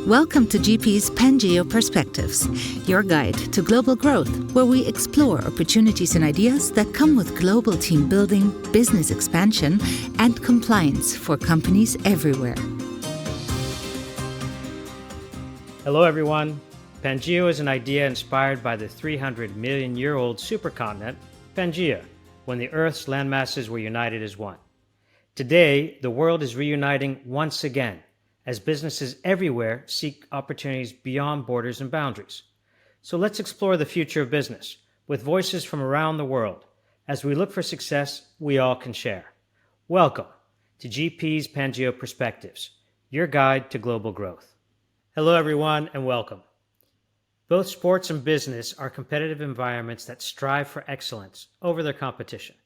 Welcome to GP's Pangeo Perspectives, your guide to global growth, where we explore opportunities and ideas that come with global team building, business expansion, and compliance for companies everywhere. Hello, everyone. Pangeo is an idea inspired by the 300-million-year-old supercontinent, Pangea, when the Earth's landmasses were united as one. Today, the world is reuniting once again, as businesses everywhere seek opportunities beyond borders and boundaries. So let's explore the future of business with voices from around the world as we look for success we all can share. Welcome to GP's Pangeo Perspectives, your guide to global growth. Hello, everyone, and welcome. Both sports and business are competitive environments that strive for excellence over their competition.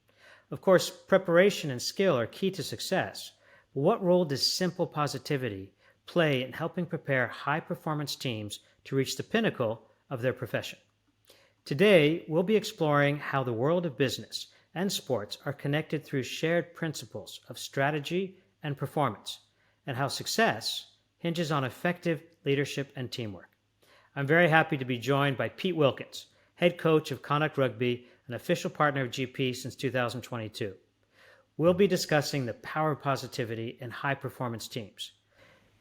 Of course, preparation and skill are key to success. But what role does simple positivity play in helping prepare high-performance teams to reach the pinnacle of their profession? Today, we'll be exploring how the world of business and sports are connected through shared principles of strategy and performance, and how success hinges on effective leadership and teamwork. I'm very happy to be joined by Pete Wilkins, head coach of Connacht Rugby, an official partner of GP since 2022. We'll be discussing the power of positivity in high-performance teams.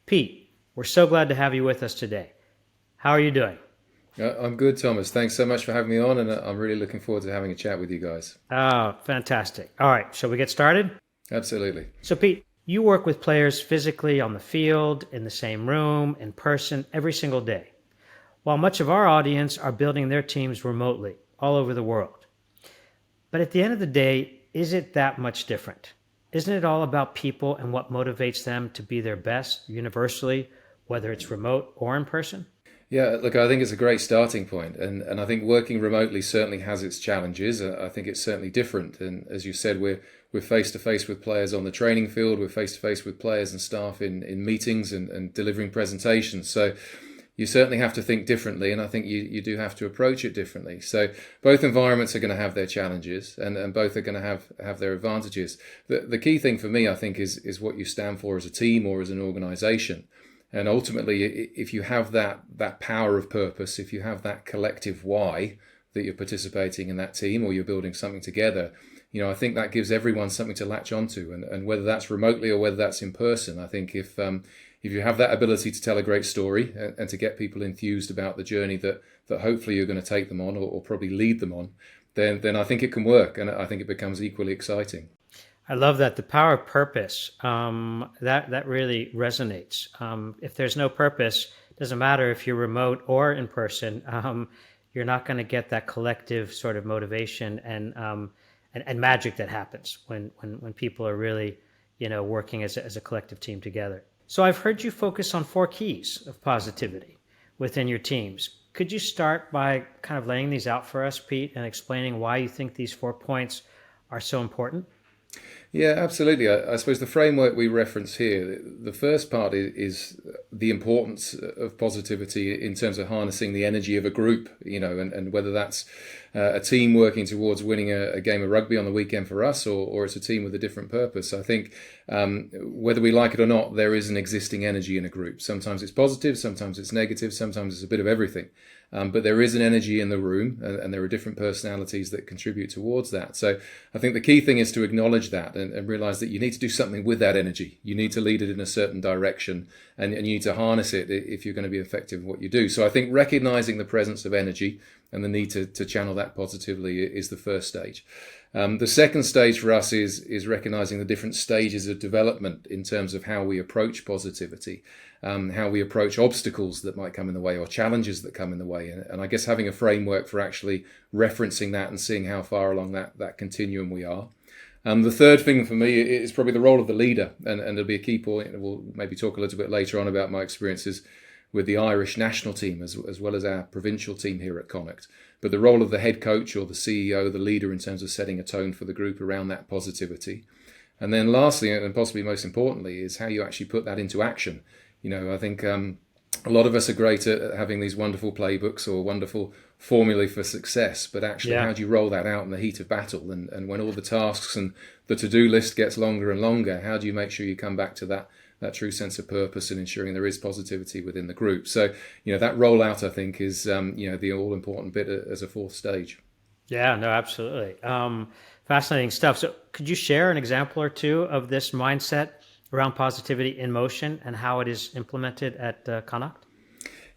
Pete, we're so glad to have you with us today. How are you doing? I'm good, Thomas. Thanks so much for having me on, and I'm really looking forward to having a chat with you guys. Oh, fantastic. All right, shall we get started? Absolutely. So, Pete, you work with players physically on the field, in the same room, in person, every single day, while much of our audience are building their teams remotely all over the world. But at the end of the day, is it that much different? Isn't it all about people and what motivates them to be their best universally, whether it's remote or in person? Yeah, look, I think it's a great starting point, and I think working remotely certainly has its challenges. I think it's certainly different, and as you said, we're face to face with players on the training field, we're face to face with players and staff in meetings and delivering presentations. So you certainly have to think differently, and I think you do have to approach it differently. So both environments are going to have their challenges, and both are going to have their advantages. The key thing for me, I think, is what you stand for as a team or as an organization. And ultimately, if you have that power of purpose, if you have that collective why that you're participating in that team or you're building something together, I think that gives everyone something to latch onto. And whether that's remotely or whether that's in person, I think if you have that ability to tell a great story and to get people enthused about the journey that hopefully you're going to take them on or probably lead them on, then I think it can work, and I think it becomes equally exciting. I love that. The power of purpose, that really resonates. If there's no purpose, it doesn't matter if you're remote or in person, you're not going to get that collective sort of motivation and magic that happens when people are really, working as a collective team together. So I've heard you focus on 4 keys of positivity within your teams. Could you start by kind of laying these out for us, Pete, and explaining why you think these 4 points are so important? Yeah, absolutely. I suppose the framework we reference here, the first part is the importance of positivity in terms of harnessing the energy of a group, and whether that's a team working towards winning a game of rugby on the weekend for us, or it's a team with a different purpose. I think whether we like it or not, there is an existing energy in a group. Sometimes it's positive, sometimes it's negative, sometimes it's a bit of everything. But there is an energy in the room, and there are different personalities that contribute towards that. So I think the key thing is to acknowledge that and realize that you need to do something with that energy. You need to lead it in a certain direction, and you need to harness it if you're going to be effective in what you do. So I think recognizing the presence of energy and the need to channel that positively is the first stage. The second stage for us is recognizing the different stages of development in terms of how we approach positivity, how we approach obstacles that might come in the way or challenges that come in the way. And I guess having a framework for actually referencing that and seeing how far along that continuum we are. The third thing for me is probably the role of the leader, and it'll be a key point. We'll maybe talk a little bit later on about my experiences with the Irish national team as well as our provincial team here at Connacht. But the role of the head coach or the CEO, the leader, in terms of setting a tone for the group around that positivity. And then lastly, and possibly most importantly, is how you actually put that into action. I think a lot of us are great at having these wonderful playbooks or wonderful formulae for success, but actually how do you roll that out in the heat of battle? And when all the tasks and the to-do list gets longer and longer, how do you make sure you come back to that true sense of purpose and ensuring there is positivity within the group. So, that rollout, I think, is, the all-important bit as a fourth stage. Yeah, no, absolutely. Fascinating stuff. So could you share an example or two of this mindset around positivity in motion and how it is implemented at Connacht?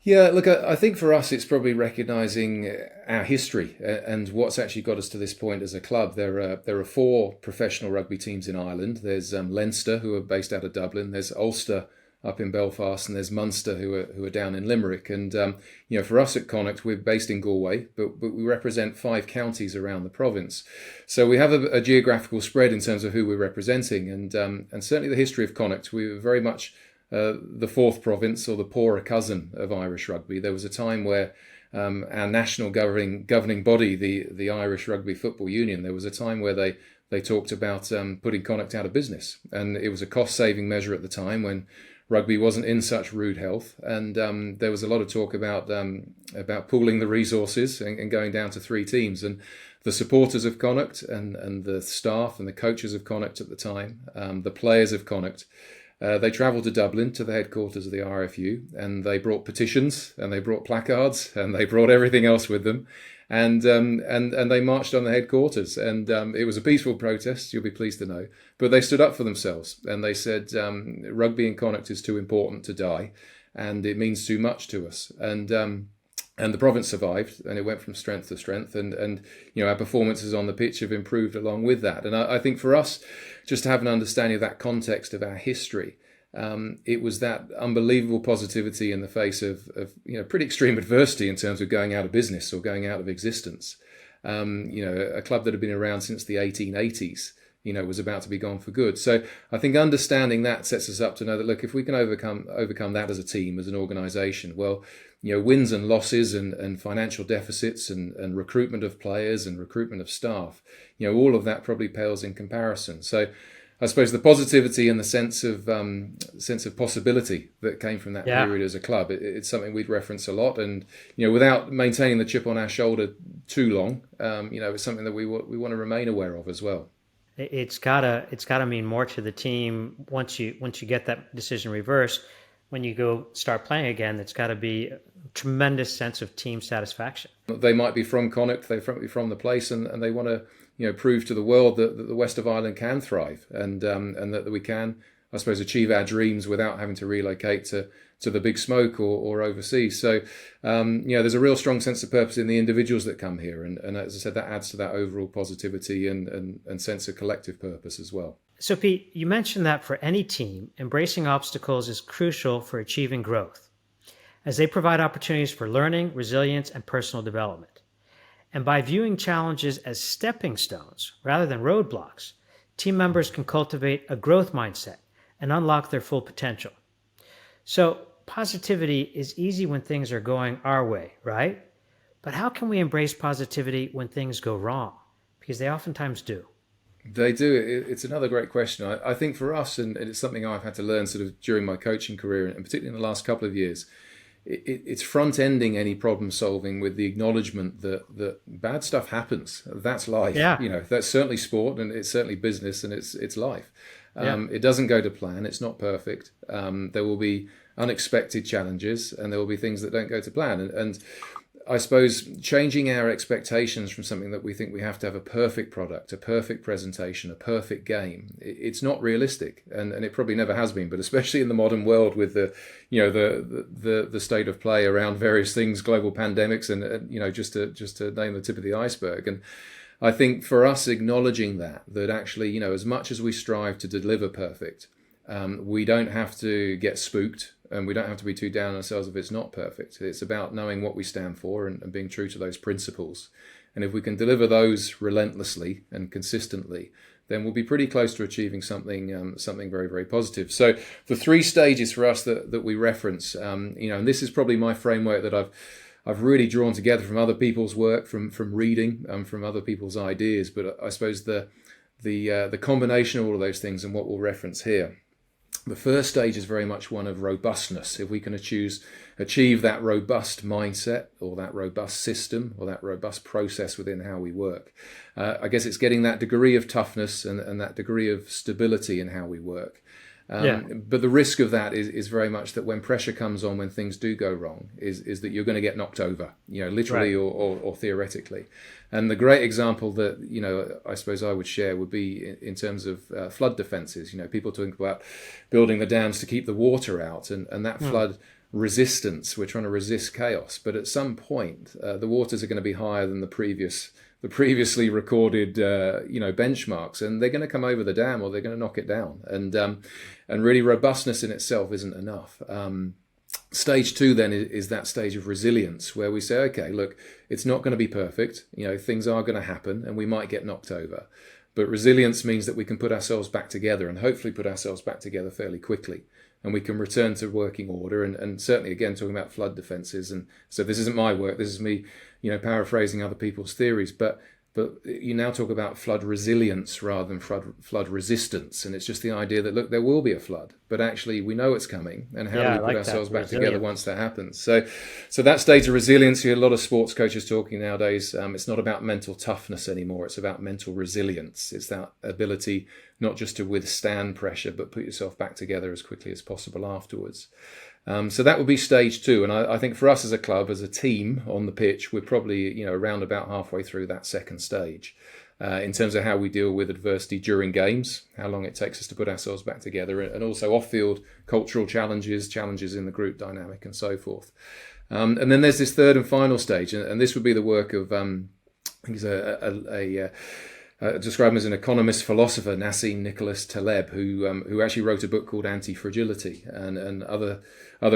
Yeah, look, I think for us, it's probably recognising our history and what's actually got us to this point as a club. There are 4 professional rugby teams in Ireland. There's Leinster, who are based out of Dublin. There's Ulster up in Belfast, and there's Munster, who are down in Limerick. And for us at Connacht, we're based in Galway, but we represent 5 counties around the province. So we have a geographical spread in terms of who we're representing, and certainly the history of Connacht, we were very much the 4th province, or the poorer cousin of Irish rugby. There was a time where our national governing body, the Irish Rugby Football Union, there was a time where they talked about putting Connacht out of business, and it was a cost-saving measure at the time when rugby wasn't in such rude health, and there was a lot of talk about pooling the resources and going down to 3 teams. And the supporters of Connacht and the staff and the coaches of Connacht at the time, the players of Connacht, they travelled to Dublin to the headquarters of the RFU, and they brought petitions and they brought placards and they brought everything else with them, and they marched on the headquarters, and it was a peaceful protest, you'll be pleased to know, but they stood up for themselves and they said rugby in Connacht is too important to die, and it means too much to us, and the province survived, and it went from strength to strength, and our performances on the pitch have improved along with that. And I think for us, just to have an understanding of that context of our history, it was that unbelievable positivity in the face of pretty extreme adversity in terms of going out of business or going out of existence. A club that had been around since the 1880s, was about to be gone for good. So I think understanding that sets us up to know that, look, if we can overcome that as a team, as an organisation, well, wins and losses and financial deficits and recruitment of players and recruitment of staff, all of that probably pales in comparison. So I suppose the positivity and the sense of possibility that came from that period as a club, it's something we'd reference a lot, and without maintaining the chip on our shoulder too long, it's something that we want to remain aware of as well. It's gotta mean more to the team once you get that decision reversed. When you go start playing again, it's got to be a tremendous sense of team satisfaction. They might be from Connacht, they're from the place, and they want to prove to the world that the west of Ireland can thrive, and that we can, I suppose, achieve our dreams without having to relocate to the big smoke or overseas. So there's a real strong sense of purpose in the individuals that come here, and as I said, that adds to that overall positivity and sense of collective purpose as well. So Pete, you mentioned that for any team, embracing obstacles is crucial for achieving growth, as they provide opportunities for learning, resilience, and personal development. And by viewing challenges as stepping stones rather than roadblocks, team members can cultivate a growth mindset and unlock their full potential. So positivity is easy when things are going our way, right? But how can we embrace positivity when things go wrong? Because they oftentimes do. They do. It's another great question. I think for us, and it's something I've had to learn sort of during my coaching career, and particularly in the last couple of years, it's front-ending any problem solving with the acknowledgement that bad stuff happens. That's life. Yeah. That's certainly sport, and it's certainly business, and it's life. It doesn't go to plan. It's not perfect. There will be unexpected challenges, and there will be things that don't go to plan. And I suppose changing our expectations from something that we think we have to have a perfect product, a perfect presentation, a perfect game, it's not realistic, and it probably never has been. But especially in the modern world, with the state of play around various things, global pandemics, and just to name the tip of the iceberg. And I think for us, acknowledging that actually, as much as we strive to deliver perfect, we don't have to get spooked, and we don't have to be too down on ourselves if it's not perfect. It's about knowing what we stand for and being true to those principles. And if we can deliver those relentlessly and consistently, then we'll be pretty close to achieving something very, very positive. So the 3 stages for us that we reference, and this is probably my framework that I've really drawn together from other people's work, from reading, from other people's ideas. But I suppose the combination of all of those things and what we'll reference here. The first stage is very much one of robustness. If we can achieve that robust mindset, or that robust system, or that robust process within how we work, I guess it's getting that degree of toughness and that degree of stability in how we work. Yeah. But the risk of that is very much that when pressure comes on, when things do go wrong, is that you're going to get knocked over, literally Right. or theoretically. And the great example that, I suppose I would share would be in terms of flood defenses. People talking about building the dams to keep the water out, and that flood resistance. We're trying to resist chaos, but at some point, the waters are going to be higher than the previously recorded, benchmarks, and they're going to come over the dam or they're going to knock it down. And really, robustness in itself isn't enough. Stage 2 then is that stage of resilience where we say, okay, look, it's not going to be perfect. Things are going to happen, and we might get knocked over. But resilience means that we can put ourselves back together, and hopefully put ourselves back together fairly quickly. And we can return to working order. And certainly, again, talking about flood defenses. And so this isn't my work. This is me, paraphrasing other people's theories. But you now talk about flood resilience rather than flood resistance. And it's just the idea that, look, there will be a flood, but actually we know it's coming. And how do we put ourselves back together once that happens? So that stage of resilience, you hear a lot of sports coaches talking nowadays. It's not about mental toughness anymore. It's about mental resilience. It's that ability not just to withstand pressure, but put yourself back together as quickly as possible afterwards. So that would be stage 2. And I think for us as a club, as a team on the pitch, we're probably, around about halfway through that second stage in terms of how we deal with adversity during games, how long it takes us to put ourselves back together, and also off-field cultural challenges in the group dynamic and so forth. And then there's this third and final stage, and this would be the work of, I think he's described him as an economist philosopher, Nassim Nicholas Taleb, who actually wrote a book called Anti-Fragility, and other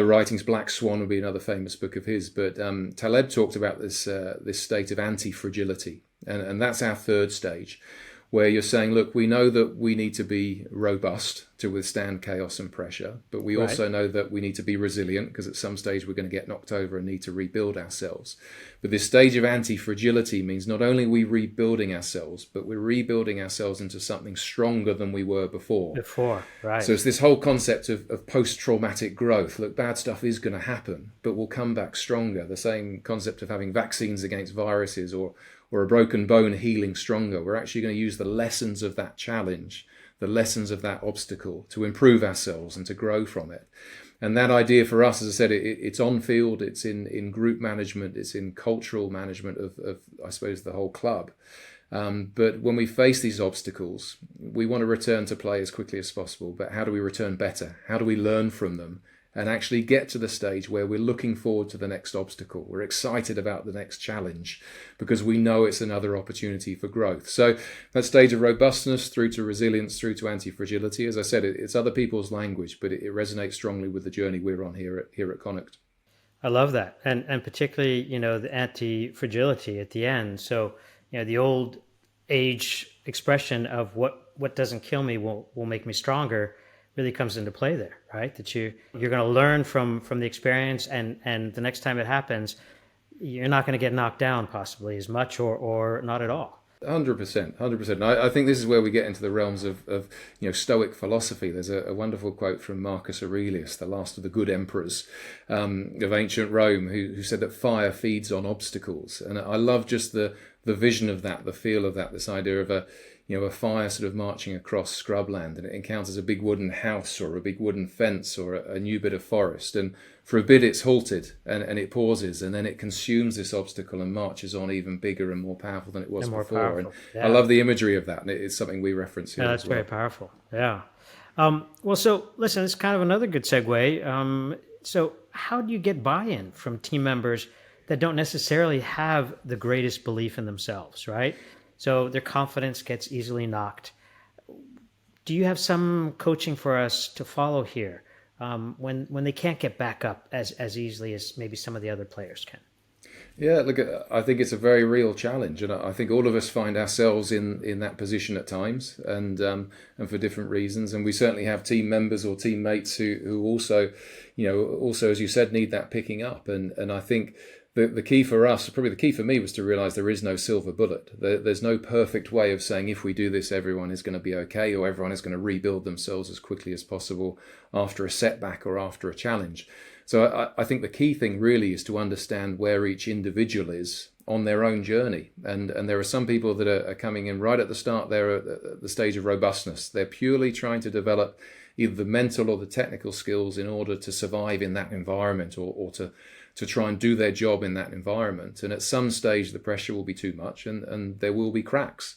writings. Black Swan would be another famous book of his. But Taleb talked about this state of anti-fragility, and that's our third stage, where you're saying, look, we know that we need to be robust to withstand chaos and pressure, but we also know that we need to be resilient, because at some stage we're going to get knocked over and need to rebuild ourselves. But this stage of anti-fragility means not only are we rebuilding ourselves, but we're rebuilding ourselves into something stronger than we were before. Right. So it's this whole concept of post-traumatic growth. Look, bad stuff is going to happen, but we'll come back stronger. The same concept of having vaccines against viruses or a broken bone healing stronger. We're actually going to use the lessons of that challenge, the lessons of that obstacle, to improve ourselves and to grow from it. And that idea for us, as I said, it's on field, it's in group management, it's in cultural management of I suppose, the whole club. But when we face these obstacles, we want to return to play as quickly as possible. But how do we return better? How do we learn from them and actually get to the stage where we're looking forward to the next obstacle? We're excited about the next challenge because we know it's another opportunity for growth. So that stage of robustness through to resilience, through to anti-fragility, as I said, it's other people's language, but it resonates strongly with the journey we're on here at Connacht. I love that. And particularly, the anti-fragility at the end. So, the old age expression of what doesn't kill me will make me stronger really comes into play there, right? That you're going to learn from the experience, and the next time it happens, you're not going to get knocked down possibly as much or not at all. 100%. I think this is where we get into the realms of Stoic philosophy. There's a wonderful quote from Marcus Aurelius, the last of the good emperors of ancient Rome, who said that fire feeds on obstacles. And I love just the vision of that, the feel of that, this idea of a fire sort of marching across scrubland, and it encounters a big wooden house or a big wooden fence or a new bit of forest. And for a bit it's halted and it pauses, and then it consumes this obstacle and marches on even bigger and more powerful than it was before. And I love the imagery of that, and it's something we reference here. Yeah, that's as well. very powerful. Yeah. Well, so listen, it's kind of another good segue. So how do you get buy-in from team members that don't necessarily have the greatest belief in themselves, right? So their confidence gets easily knocked. Do you have some coaching for us to follow here when they can't get back up as easily as maybe some of the other players can? Yeah, look, I think it's a very real challenge, and I think all of us find ourselves in that position at times, and for different reasons. And we certainly have team members or teammates who also, as you said, need that picking up. And I think the key for us, probably the key for me, was to realize there is no silver bullet. There's no perfect way of saying if we do this, everyone is going to be okay, or everyone is going to rebuild themselves as quickly as possible after a setback or after a challenge. So I think the key thing really is to understand where each individual is on their own journey. And there are some people that are coming in right at the start. They're at the stage of robustness. They're purely trying to develop either the mental or the technical skills in order to survive in that environment, or to try and do their job in that environment. And at some stage, the pressure will be too much, and there will be cracks.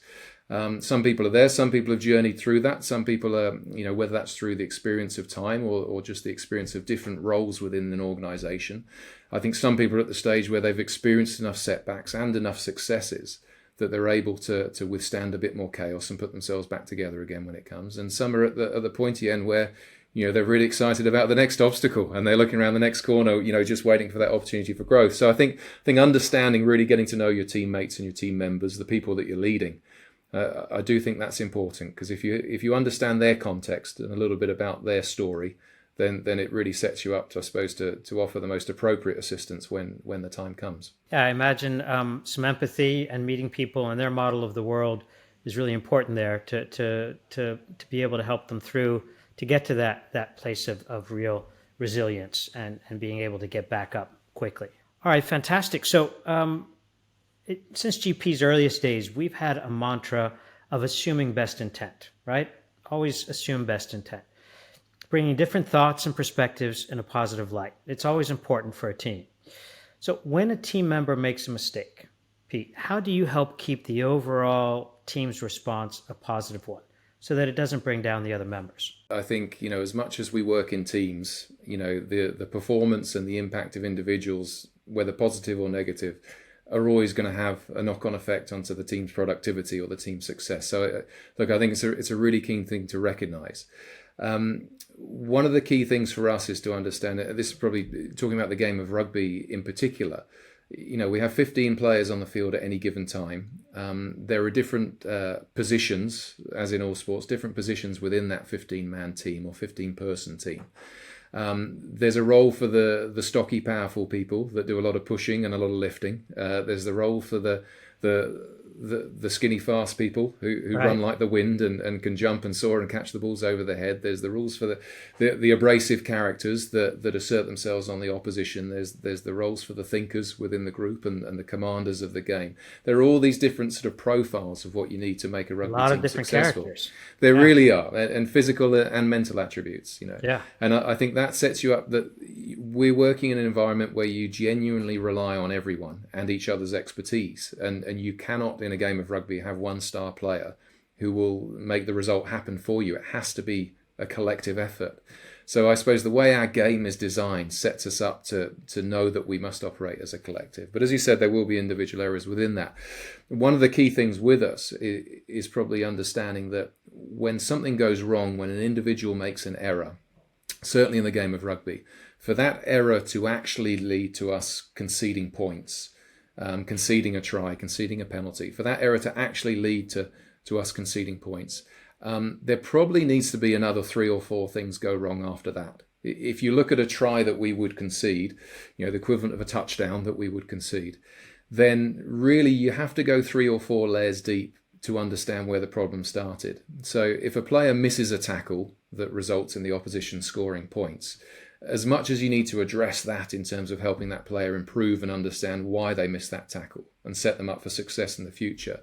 Some people are there, some people have journeyed through that, some people are, whether that's through the experience of time or just the experience of different roles within an organization. I think some people are at the stage where they've experienced enough setbacks and enough successes that they're able to withstand a bit more chaos and put themselves back together again when it comes. And some are at the pointy end where, they're really excited about the next obstacle and they're looking around the next corner, just waiting for that opportunity for growth. So I think understanding, really getting to know your teammates and your team members, the people that you're leading, I do think that's important, because if you understand their context and a little bit about their story, then it really sets you up, I suppose, to offer the most appropriate assistance when the time comes. Yeah, I imagine some empathy and meeting people and their model of the world is really important there to be able to help them through, to get to that place of real resilience and being able to get back up quickly. All right, fantastic. So since GP's earliest days, we've had a mantra of assuming best intent, right? Always assume best intent. Bringing different thoughts and perspectives in a positive light. It's always important for a team. So when a team member makes a mistake, Pete, how do you help keep the overall team's response a positive one so that it doesn't bring down the other members? I think, as much as we work in teams, the performance and the impact of individuals, whether positive or negative, are always going to have a knock-on effect onto the team's productivity or the team's success. So, look, I think it's a really keen thing to recognize. One of the key things for us is to understand, this is probably talking about the game of rugby in particular, we have 15 players on the field at any given time. There are different positions, as in all sports, different positions within that 15-man team or 15-person team. There's a role for the stocky, powerful people that do a lot of pushing and a lot of lifting. There's the role for the skinny, fast people who run like the wind and can jump and soar and catch the balls over the head. There's the rules for the abrasive characters that assert themselves on the opposition. There's the roles for the thinkers within the group and the commanders of the game. There are all these different sort of profiles of what you need to make a rugby team successful. A lot of different characters. There really are, and physical and mental attributes. Yeah. And I think that sets you up that we're working in an environment where you genuinely rely on everyone and each other's expertise, and you cannot in a game of rugby have one star player who will make the result happen for you. It has to be a collective effort. So I suppose the way our game is designed sets us up to know that we must operate as a collective. But as you said, there will be individual errors within that. One of the key things with us is probably understanding that when something goes wrong, when an individual makes an error, certainly in the game of rugby, for that error to actually lead to us conceding points, conceding a try, conceding a penalty, for that error to actually lead to us conceding points, there probably needs to be another 3 or 4 things go wrong after that. If you look at a try that we would concede, the equivalent of a touchdown that we would concede, then really you have to go 3 or 4 layers deep to understand where the problem started. So if a player misses a tackle that results in the opposition scoring points, as much as you need to address that in terms of helping that player improve and understand why they missed that tackle and set them up for success in the future,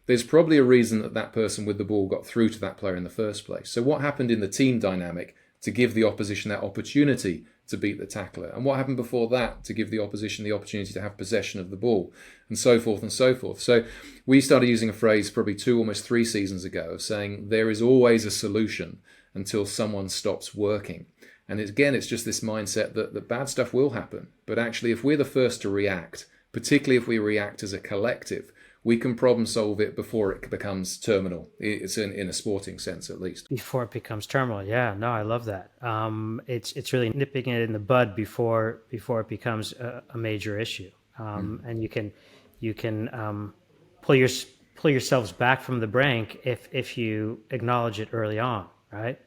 there's probably a reason that person with the ball got through to that player in the first place. So what happened in the team dynamic to give the opposition that opportunity to beat the tackler? And what happened before that to give the opposition the opportunity to have possession of the ball? And so forth and so forth. So we started using a phrase probably 2, almost 3 seasons ago of saying there is always a solution until someone stops working. And it's just this mindset that bad stuff will happen. But actually, if we're the first to react, particularly if we react as a collective, we can problem solve it before it becomes terminal. It's in a sporting sense, at least. Before it becomes terminal. Yeah, no, I love that. It's really nipping it in the bud before it becomes a major issue. And you can pull yourselves back from the brink if you acknowledge it early on, right?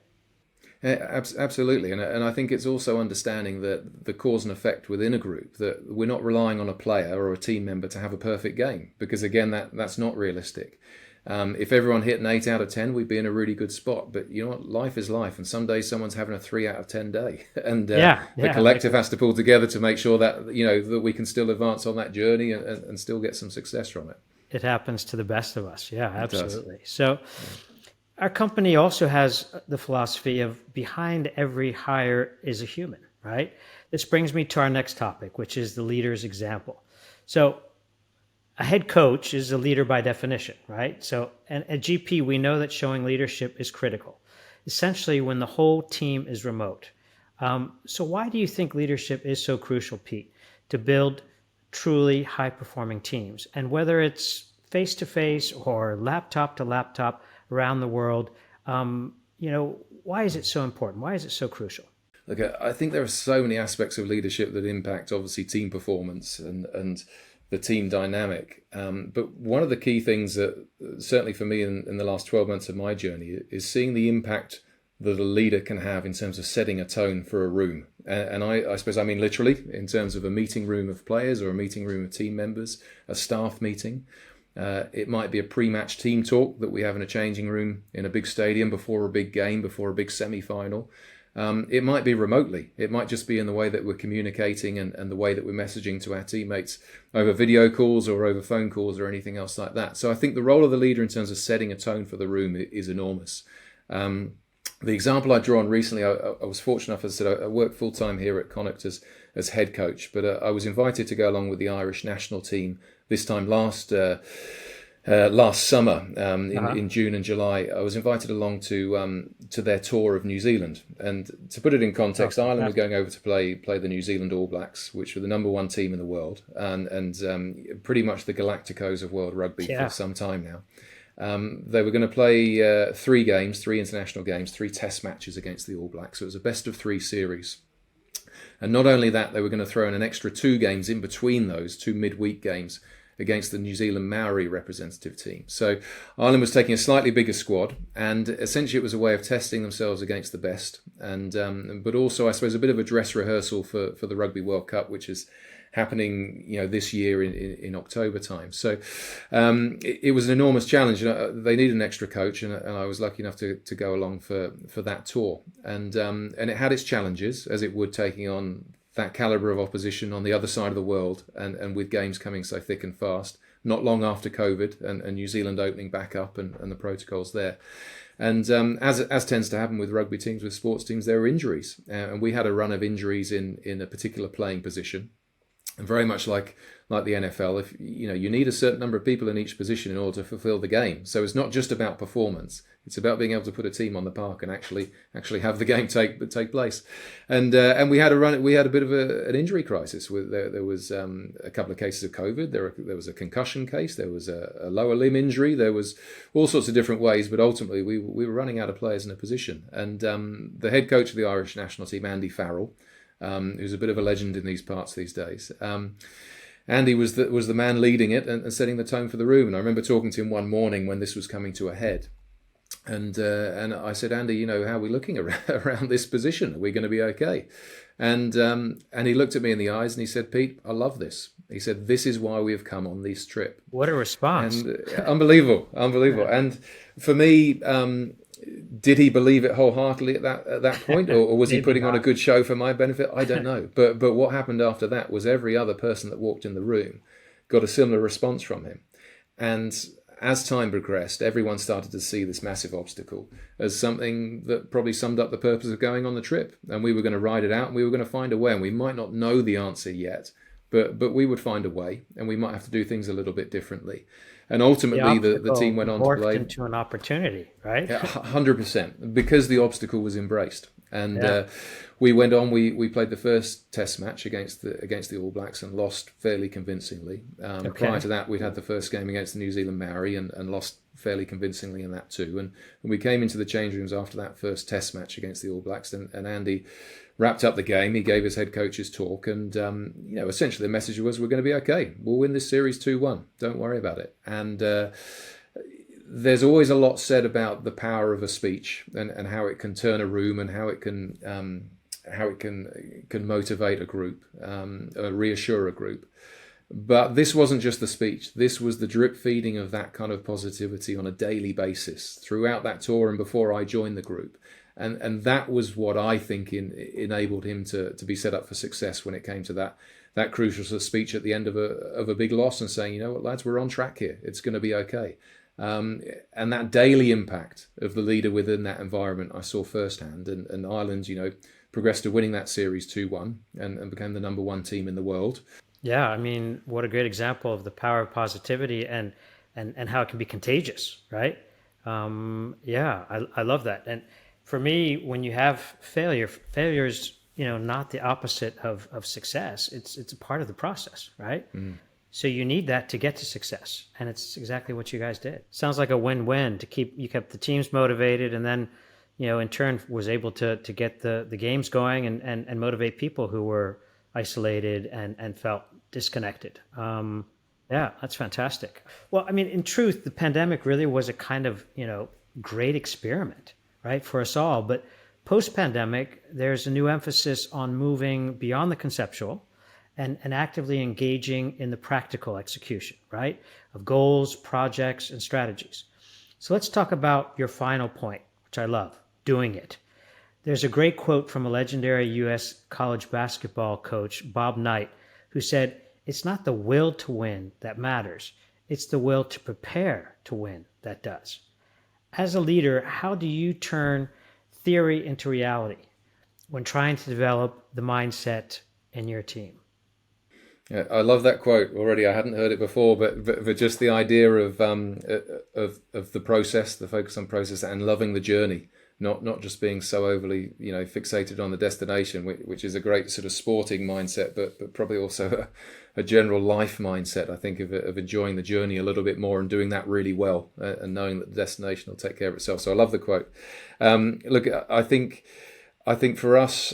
Absolutely. And I think it's also understanding that the cause and effect within a group, that we're not relying on a player or a team member to have a perfect game, because again, that's not realistic. If everyone hit an 8 out of 10, we'd be in a really good spot. But you know what? Life is life. And some days someone's having a 3 out of 10 day. And the collective has to pull together to make sure that, that we can still advance on that journey and still get some success from it. It happens to the best of us. Yeah, absolutely. So Our company also has the philosophy of behind every hire is a human, right? This brings me to our next topic, which is the leader's example. So a head coach is a leader by definition, right? So, and at GP, we know that showing leadership is critical, essentially when the whole team is remote. So why do you think leadership is so crucial, Pete, to build truly high-performing teams? And whether it's face-to-face or laptop to laptop around the world, why is it so important? Why is it so crucial? Look, I think there are so many aspects of leadership that impact, obviously, team performance and the team dynamic. But one of the key things that, certainly for me in the last 12 months of my journey, is seeing the impact that a leader can have in terms of setting a tone for a room. And I suppose I mean literally in terms of a meeting room of players or a meeting room of team members, a staff meeting. It might be a pre-match team talk that we have in a changing room in a big stadium before a big game, before a big semi-final. It might be remotely. It might just be in the way that we're communicating and the way that we're messaging to our teammates over video calls or over phone calls or anything else like that. So I think the role of the leader in terms of setting a tone for the room is enormous. The example I draw on recently, I was fortunate enough, as I said, I work full-time here at Connacht as head coach, but I was invited to go along with the Irish national team this time last summer in June and July. I was invited along to their tour of New Zealand. And to put it in context, Ireland were going over to play the New Zealand All Blacks, which were the number one team in the world and pretty much the Galacticos of world rugby for some time now. They were going to play three international games, 3 test matches against the All Blacks. So it was a best of 3 series. And not only that, they were going to throw in an extra 2 games in between those, 2 midweek games against the New Zealand Maori representative team. So Ireland was taking a slightly bigger squad, and essentially it was a way of testing themselves against the best, and but also I suppose a bit of a dress rehearsal for the Rugby World Cup, which is happening this year in October time. So it was an enormous challenge. They needed an extra coach, and I was lucky enough to go along for that tour, and it had its challenges, as it would, taking on that calibre of opposition on the other side of the world, and with games coming so thick and fast, not long after COVID and New Zealand opening back up and the protocols there. And as tends to happen with rugby teams, with sports teams, there were injuries. And we had a run of injuries in a particular playing position. And very much like the NFL, if you need a certain number of people in each position in order to fulfill the game. So it's not just about performance; it's about being able to put a team on the park and actually have the game take place. And we had a bit of an injury crisis. There was a couple of cases of COVID. There was a concussion case. There was a lower limb injury. There was all sorts of different ways. But ultimately, we were running out of players in a position. And the head coach of the Irish national team, Andy Farrell, who's a bit of a legend in these parts these days. Andy was the man leading it and setting the tone for the room. And I remember talking to him one morning when this was coming to a head. And I said, Andy, how are we looking around this position? Are we going to be okay? And he looked at me in the eyes and he said, Pete, I love this. He said, this is why we have come on this trip. What a response. And unbelievable. And for me, did he believe it wholeheartedly at that point, or was he putting on a good show for my benefit? I don't know. But what happened after that was every other person that walked in the room got a similar response from him. And as time progressed, everyone started to see this massive obstacle as something that probably summed up the purpose of going on the trip. And we were going to ride it out, and we were going to find a way. And we might not know the answer yet, but we would find a way, and we might have to do things a little bit differently. And ultimately, the team went on to play into an opportunity, right? 100%, because the obstacle was embraced. And we went on. We played the first Test match against the All Blacks and lost fairly convincingly. Prior to that, we'd had the first game against the New Zealand Maori and lost fairly convincingly in that too. And we came into the change rooms after that first Test match against the All Blacks, and Andy wrapped up the game. He gave his head coach's talk, and essentially the message was, we're going to be okay. We'll win this series 2-1. Don't worry about it. And there's always a lot said about the power of a speech and how it can turn a room and how it can motivate a group, reassure a group. But this wasn't just the speech. This was the drip feeding of that kind of positivity on a daily basis throughout that tour and before I joined the group. And that was what I think enabled him to be set up for success when it came to that crucial speech at the end of a big loss and saying, you know what, lads, we're on track here. It's going to be okay. And that daily impact of the leader within that environment I saw firsthand. And Ireland, progressed to winning that series 2-1 and became the number one team in the world. Yeah, I mean, what a great example of the power of positivity and how it can be contagious, right? Yeah, I love that. And for me, when you have failure is, not the opposite of success. It's a part of the process, right? So you need that to get to success, and it's exactly what you guys did. Sounds like a win-win you kept the teams motivated, and then, in turn was able to get the games going and motivate people who were isolated and felt disconnected. Yeah, that's fantastic. Well, I mean, in truth, the pandemic really was a kind of, great experiment, right, for us all. But post-pandemic, there's a new emphasis on moving beyond the conceptual and actively engaging in the practical execution, right, of goals, projects, and strategies. So let's talk about your final point, which I love, doing it. There's a great quote from a legendary U.S. college basketball coach, Bob Knight, who said, "It's not the will to win that matters. It's the will to prepare to win that does." As a leader, how do you turn theory into reality when trying to develop the mindset in your team? Yeah, I love that quote already. I hadn't heard it before, but just the idea of the process, the focus on process, and loving the journey, not just being so overly fixated on the destination, which is a great sort of sporting mindset, but probably also a general life mindset. I think of enjoying the journey a little bit more and doing that really well, and knowing that the destination will take care of itself. So I love the quote. Look, I think for us.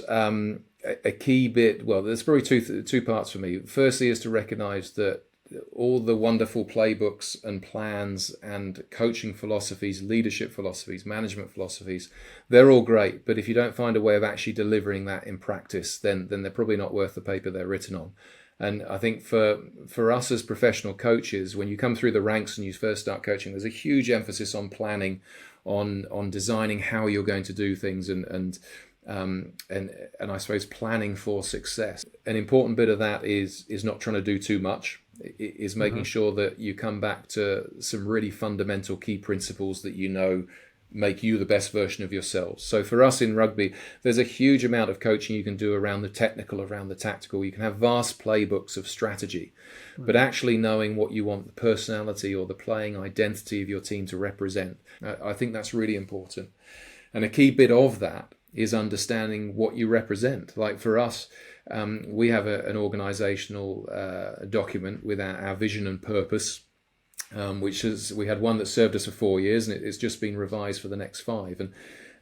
A key bit, well, there's probably two parts for me. Firstly is to recognize that all the wonderful playbooks and plans and coaching philosophies, leadership philosophies, management philosophies, they're all great. But if you don't find a way of actually delivering that in practice, then they're probably not worth the paper they're written on. And I think for us as professional coaches, when you come through the ranks and you first start coaching, there's a huge emphasis on planning, on designing how you're going to do things and I suppose planning for success. An important bit of that is not trying to do too much. Is making sure that you come back to some really fundamental key principles that make you the best version of yourselves. So for us in rugby, there's a huge amount of coaching you can do around the technical, around the tactical. You can have vast playbooks of strategy, but actually knowing what you want the personality or the playing identity of your team to represent, I think that's really important. And a key bit of that is understanding what you represent. Like for us, we have an organizational document with our vision and purpose, we had one that served us for 4 years, and it's just been revised for the next 5.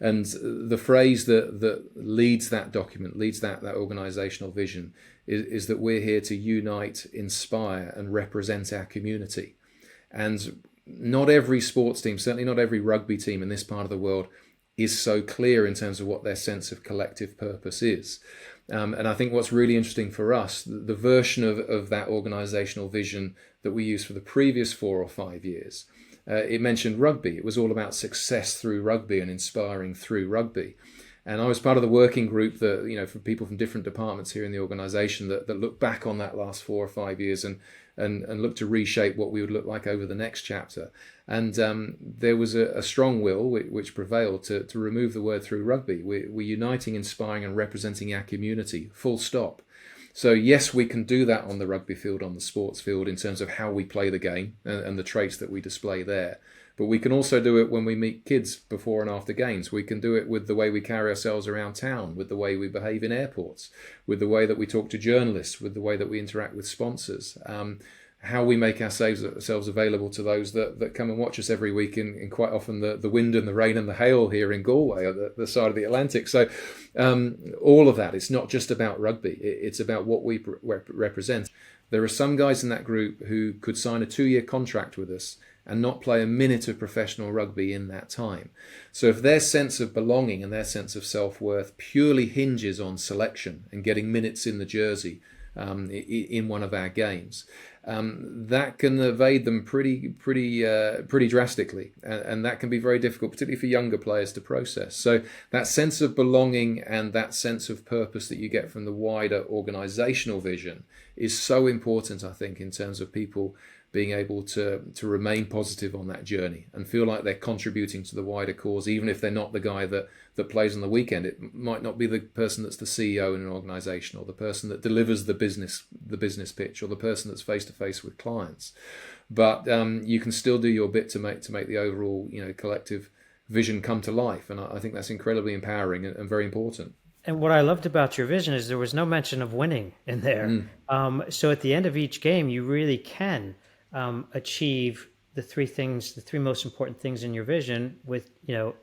And the phrase that leads that document, leads that organizational vision, is that we're here to unite, inspire, and represent our community. And not every sports team, certainly not every rugby team in this part of the world, is so clear in terms of what their sense of collective purpose is. And I think what's really interesting for us, the version of that organizational vision that we used for the previous 4 or 5 years, it mentioned rugby. It was all about success through rugby and inspiring through rugby. And I was part of the working group that, from people from different departments here in the organization that looked back on that last 4 or 5 years and looked to reshape what we would look like over the next chapter. And there was a strong will which prevailed to remove the word through rugby. We're uniting, inspiring, and representing our community, full stop. So yes, we can do that on the rugby field, on the sports field, in terms of how we play the game and the traits that we display there. But we can also do it when we meet kids before and after games. We can do it with the way we carry ourselves around town, with the way we behave in airports, with the way that we talk to journalists, with the way that we interact with sponsors, how we make ourselves available to those that come and watch us every week in quite often the wind and the rain and the hail here in Galway, at the side of the Atlantic. So all of that, it's not just about rugby. It's about what we represent. There are some guys in that group who could sign a 2-year contract with us and not play a minute of professional rugby in that time. So if their sense of belonging and their sense of self-worth purely hinges on selection and getting minutes in the jersey in one of our games, that can evade them pretty drastically, and that can be very difficult, particularly for younger players, to process. So that sense of belonging and that sense of purpose that you get from the wider organizational vision is so important, I think, in terms of people being able to remain positive on that journey and feel like they're contributing to the wider cause, even if they're not the guy that plays on the weekend. It might not be the person that's the CEO in an organization, or the person that delivers the business pitch, or the person that's face to face with clients. But you can still do your bit to make the overall, collective vision come to life. And I think that's incredibly empowering and very important. And what I loved about your vision is there was no mention of winning in there. So at the end of each game, you really can achieve the three most important things in your vision with,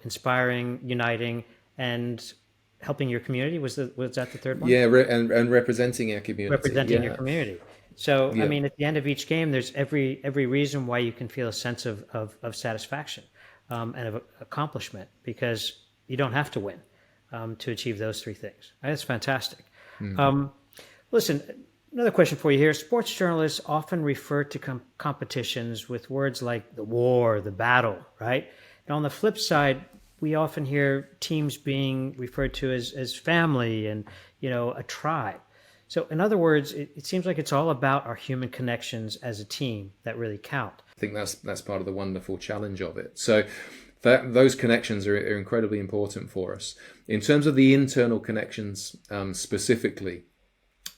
inspiring, uniting, and helping your community. Was that the third one? Yeah, and representing our community. Representing your community. So, I mean, at the end of each game, there's every reason why you can feel a sense of satisfaction and of accomplishment, because you don't have to win to achieve those three things. That's fantastic. Listen, another question for you here. Sports journalists often refer to competitions with words like the war, the battle, right? And on the flip side, we often hear teams being referred to as family and, a tribe. So in other words, it seems like it's all about our human connections as a team that really count. I think that's part of the wonderful challenge of it. So those connections are incredibly important for us. In terms of the internal connections specifically,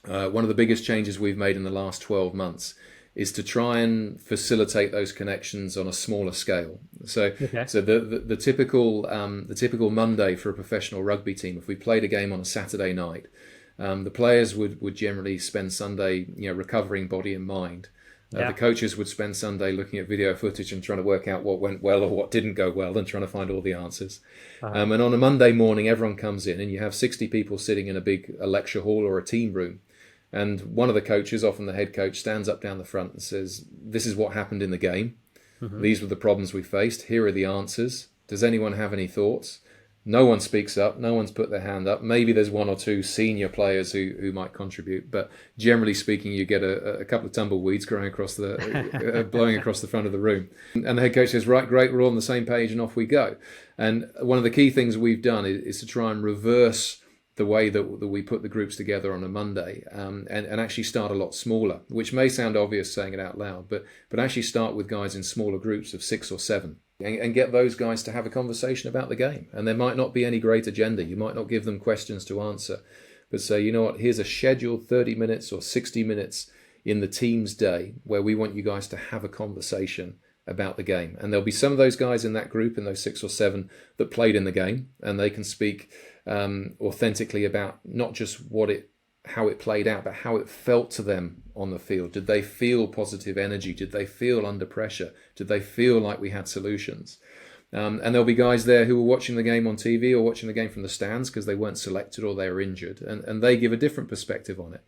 one of the biggest changes we've made in the last 12 months is to try and facilitate those connections on a smaller scale. So the typical Monday for a professional rugby team, if we played a game on a Saturday night, the players would generally spend Sunday, recovering body and mind. The coaches would spend Sunday looking at video footage and trying to work out what went well or what didn't go well and trying to find all the answers. And on a Monday morning, everyone comes in and you have 60 people sitting in a lecture hall or a team room. And one of the coaches, often the head coach, stands up down the front and says, "This is what happened in the game. These were the problems we faced. Here are the answers. Does anyone have any thoughts?" No one speaks up. No one's put their hand up. Maybe there's one or two senior players who might contribute, but generally speaking, you get a couple of tumbleweeds growing across blowing across the front of the room. And the head coach says, "Right, great, we're all on the same page, and off we go." And one of the key things we've done is to try and reverse the way that we put the groups together on a Monday, and actually start a lot smaller, which may sound obvious saying it out loud, but actually start with guys in smaller groups of 6 or 7. And get those guys to have a conversation about the game. And there might not be any great agenda. You might not give them questions to answer, but say, you know what, here's a scheduled 30 minutes or 60 minutes in the team's day where we want you guys to have a conversation about the game. And there'll be some of those guys in that group, in those 6 or 7, that played in the game, and they can speak authentically about not just how it played out, but how it felt to them on the field. Did they feel positive energy? Did they feel under pressure? Did they feel like we had solutions? And there'll be guys there who were watching the game on TV or watching the game from the stands because they weren't selected or they were injured, and they give a different perspective on it.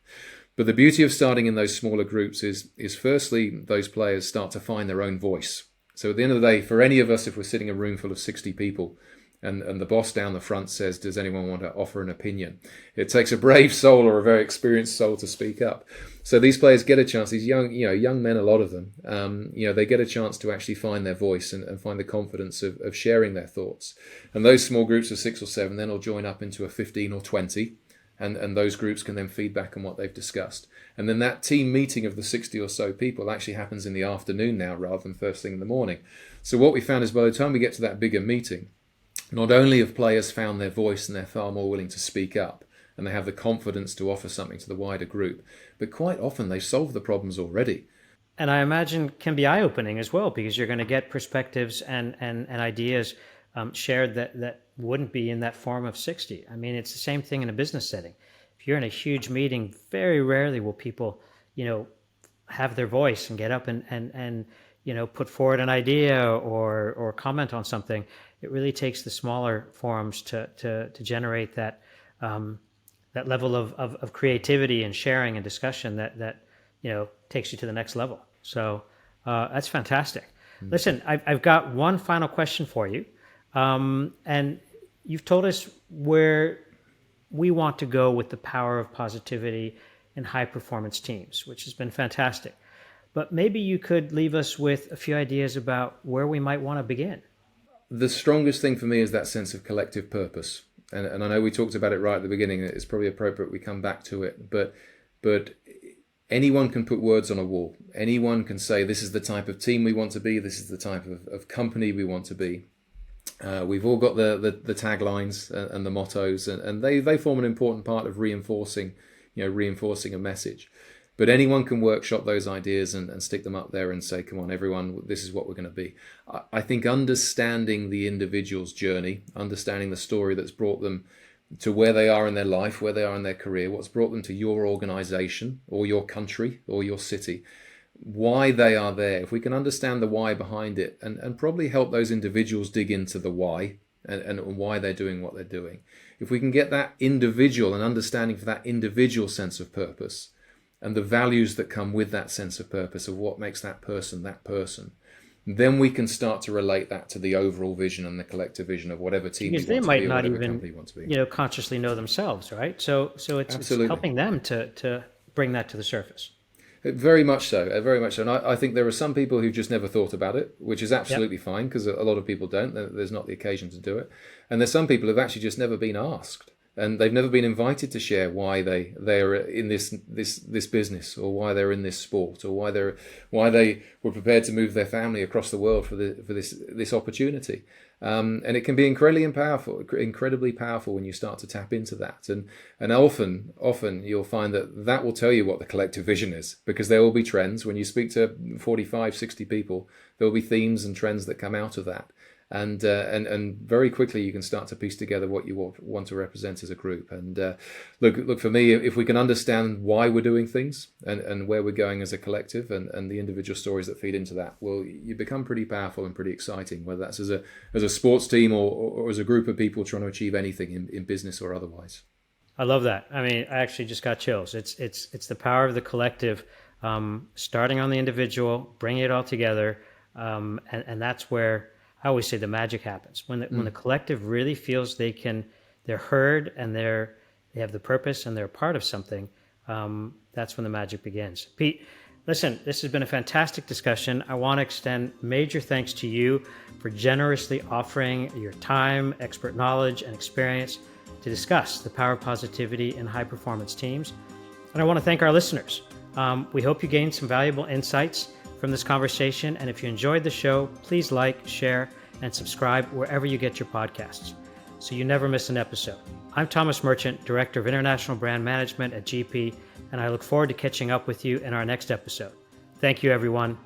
But the beauty of starting in those smaller groups is firstly, those players start to find their own voice. So at the end of the day, for any of us, if we're sitting in a room full of 60 people, and the boss down the front says, "Does anyone want to offer an opinion?" It takes a brave soul or a very experienced soul to speak up. So these players get a chance. These young men, a lot of them, they get a chance to actually find their voice and find the confidence of sharing their thoughts. And those small groups of 6 or 7 then will join up into a 15 or 20, and those groups can then feed back on what they've discussed. And then that team meeting of the 60 or so people actually happens in the afternoon now rather than first thing in the morning. So what we found is by the time we get to that bigger meeting, not only have players found their voice and they're far more willing to speak up and they have the confidence to offer something to the wider group, but quite often they've solved the problems already. And I imagine can be eye-opening as well, because you're going to get perspectives and ideas shared that wouldn't be in that forum of 60. I mean, it's the same thing in a business setting. If you're in a huge meeting, very rarely will people, have their voice and get up and put forward an idea or comment on something. It really takes the smaller forums to generate that level of creativity and sharing and discussion that takes you to the next level. So that's fantastic. Mm-hmm. Listen, I've got one final question for you, and you've told us where we want to go with the power of positivity in high performance teams, which has been fantastic. But maybe you could leave us with a few ideas about where we might want to begin. The strongest thing for me is that sense of collective purpose. And I know we talked about it right at the beginning. It's probably appropriate we come back to it. But anyone can put words on a wall. Anyone can say, this is the type of team we want to be. This is the type of company we want to be. We've all got the taglines and the mottos, and they form an important part of reinforcing a message. But anyone can workshop those ideas and stick them up there and say, come on, everyone, this is what we're going to be. I think understanding the individual's journey, understanding the story that's brought them to where they are in their life, where they are in their career, what's brought them to your organization or your country or your city, why they are there. If we can understand the why behind it and probably help those individuals dig into the why and why they're doing what they're doing. If we can get that individual and understanding for that individual sense of purpose and the values that come with that sense of purpose of what makes that person, then we can start to relate that to the overall vision and the collective vision of whatever team because we want to be, they might or not whatever even, company we want to be. consciously know themselves, right? So it's helping them to bring that to the surface. Very much so, very much so. And I think there are some people who've just never thought about it, which is absolutely fine, because a lot of people don't. There's not the occasion to do it. And there's some people who've actually just never been asked. And they've never been invited to share why they are in this business, or why they're in this sport, or why they were prepared to move their family across the world for this opportunity. And it can be incredibly powerful when you start to tap into that. And often you'll find that will tell you what the collective vision is, because there will be trends. When you speak to 45, 60 people, there will be themes and trends that come out of that. And very quickly you can start to piece together what you want to represent as a group. And look, for me, if we can understand why we're doing things and where we're going as a collective and the individual stories that feed into that, well, you become pretty powerful and pretty exciting, whether that's as a sports team or as a group of people trying to achieve anything in business or otherwise. I love that. I mean, I actually just got chills. It's the power of the collective, starting on the individual, bringing it all together, and that's where I always say the magic happens when the collective really feels they're heard and they have the purpose and they're a part of something. That's when the magic begins. Pete, listen, this has been a fantastic discussion. I want to extend major thanks to you for generously offering your time, expert knowledge, and experience to discuss the power of positivity in high performance teams. And I want to thank our listeners. We hope you gained some valuable insights from this conversation. And if you enjoyed the show, please like, share, and subscribe wherever you get your podcasts so you never miss an episode. I'm Thomas Merchant, Director of International Brand Management at GP, and I look forward to catching up with you in our next episode. Thank you, everyone.